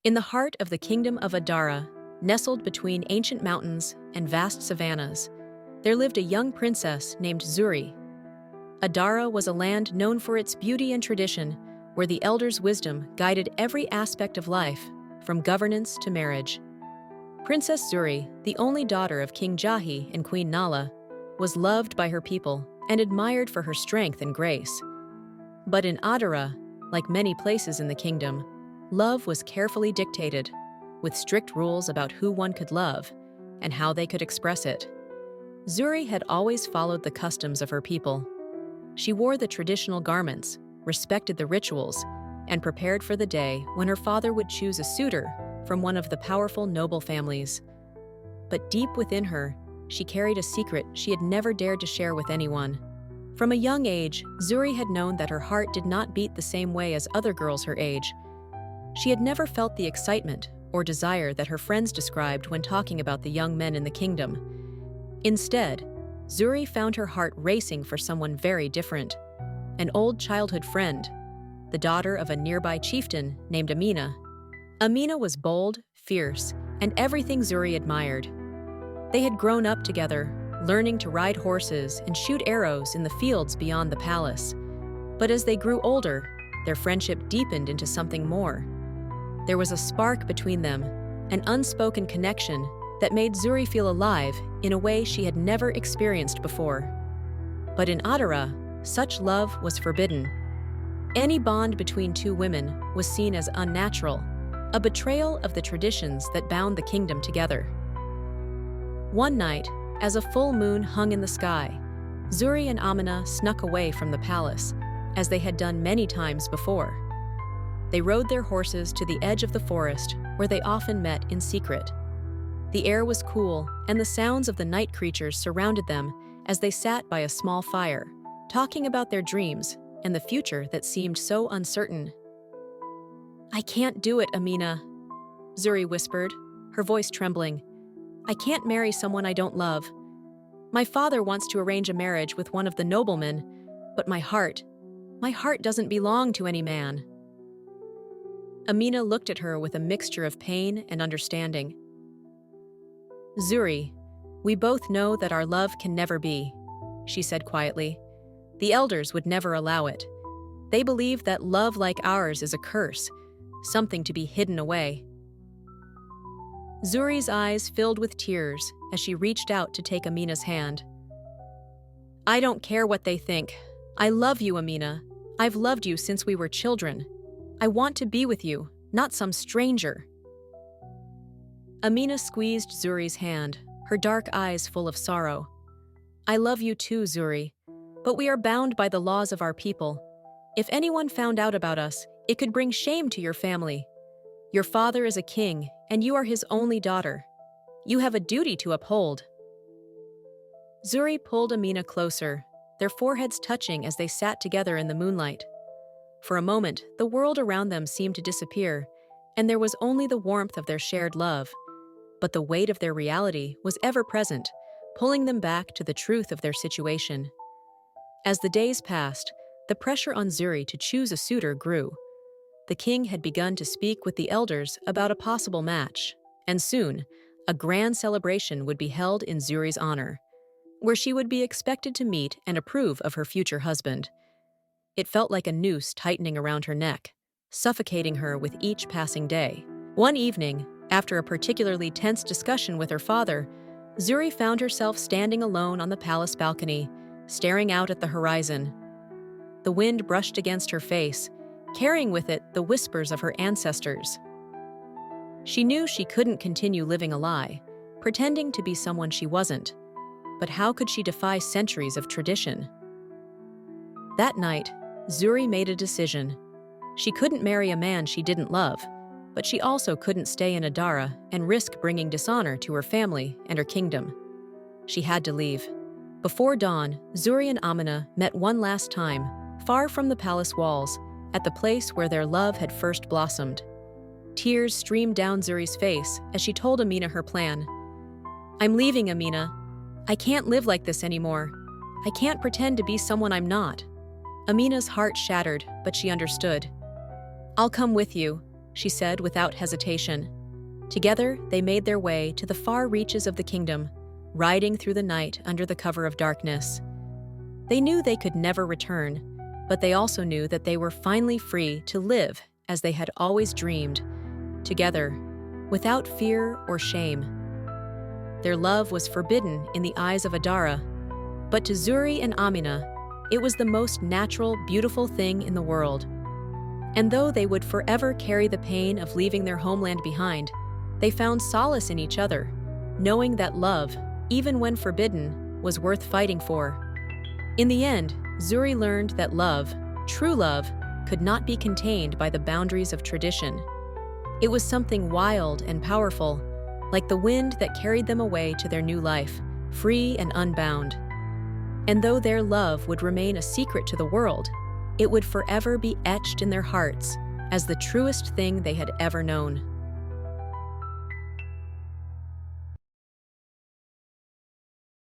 In the heart of the kingdom of Adara, nestled between ancient mountains and vast savannas, there lived a young princess named Zuri. Adara was a land known for its beauty and tradition, where the elders' wisdom guided every aspect of life, from governance to marriage. Princess Zuri, the only daughter of King Jahi and Queen Nala, was loved by her people and admired for her strength and grace. But in Adara, like many places in the kingdom, love was carefully dictated, with strict rules about who one could love and how they could express it. Zuri had always followed the customs of her people. She wore the traditional garments, respected the rituals, and prepared for the day when her father would choose a suitor from one of the powerful noble families. But deep within her, she carried a secret she had never dared to share with anyone. From a young age, Zuri had known that her heart did not beat the same way as other girls her age. She had never felt the excitement or desire that her friends described when talking about the young men in the kingdom. Instead, Zuri found her heart racing for someone very different, an old childhood friend, the daughter of a nearby chieftain named Amina. Amina was bold, fierce, and everything Zuri admired. They had grown up together, learning to ride horses and shoot arrows in the fields beyond the palace. But as they grew older, their friendship deepened into something more. There was a spark between them, an unspoken connection that made Zuri feel alive in a way she had never experienced before. But in Adara, such love was forbidden. Any bond between two women was seen as unnatural, a betrayal of the traditions that bound the kingdom together. One night, as a full moon hung in the sky, Zuri and Amina snuck away from the palace, as they had done many times before. They rode their horses to the edge of the forest, where they often met in secret. The air was cool, and the sounds of the night creatures surrounded them as they sat by a small fire, talking about their dreams and the future that seemed so uncertain. "I can't do it, Amina," Zuri whispered, her voice trembling. "I can't marry someone I don't love. My father wants to arrange a marriage with one of the noblemen, but my heart doesn't belong to any man." Amina looked at her with a mixture of pain and understanding. "Zuri, we both know that our love can never be," she said quietly. "The elders would never allow it. They believe that love like ours is a curse, something to be hidden away." Zuri's eyes filled with tears as she reached out to take Amina's hand. "I don't care what they think. I love you, Amina. I've loved you since we were children. I want to be with you, not some stranger." Amina squeezed Zuri's hand, her dark eyes full of sorrow. "I love you too, Zuri, but we are bound by the laws of our people. If anyone found out about us, it could bring shame to your family. Your father is a king, and you are his only daughter. You have a duty to uphold." Zuri pulled Amina closer, their foreheads touching as they sat together in the moonlight. For a moment, the world around them seemed to disappear, and there was only the warmth of their shared love. But the weight of their reality was ever present, pulling them back to the truth of their situation. As the days passed, the pressure on Zuri to choose a suitor grew. The king had begun to speak with the elders about a possible match, and soon, a grand celebration would be held in Zuri's honor, where she would be expected to meet and approve of her future husband. It felt like a noose tightening around her neck, suffocating her with each passing day. One evening, after a particularly tense discussion with her father, Zuri found herself standing alone on the palace balcony, staring out at the horizon. The wind brushed against her face, carrying with it the whispers of her ancestors. She knew she couldn't continue living a lie, pretending to be someone she wasn't. But how could she defy centuries of tradition? That night, Zuri made a decision. She couldn't marry a man she didn't love, but she also couldn't stay in Adara and risk bringing dishonor to her family and her kingdom. She had to leave. Before dawn, Zuri and Amina met one last time, far from the palace walls, at the place where their love had first blossomed. Tears streamed down Zuri's face as she told Amina her plan. "I'm leaving, Amina. I can't live like this anymore. I can't pretend to be someone I'm not." Amina's heart shattered, but she understood. "I'll come with you," she said without hesitation. Together, they made their way to the far reaches of the kingdom, riding through the night under the cover of darkness. They knew they could never return, but they also knew that they were finally free to live as they had always dreamed, together, without fear or shame. Their love was forbidden in the eyes of Adara, but to Zuri and Amina, it was the most natural, beautiful thing in the world. And though they would forever carry the pain of leaving their homeland behind, they found solace in each other, knowing that love, even when forbidden, was worth fighting for. In the end, Zuri learned that love, true love, could not be contained by the boundaries of tradition. It was something wild and powerful, like the wind that carried them away to their new life, free and unbound. And though their love would remain a secret to the world, it would forever be etched in their hearts as the truest thing they had ever known.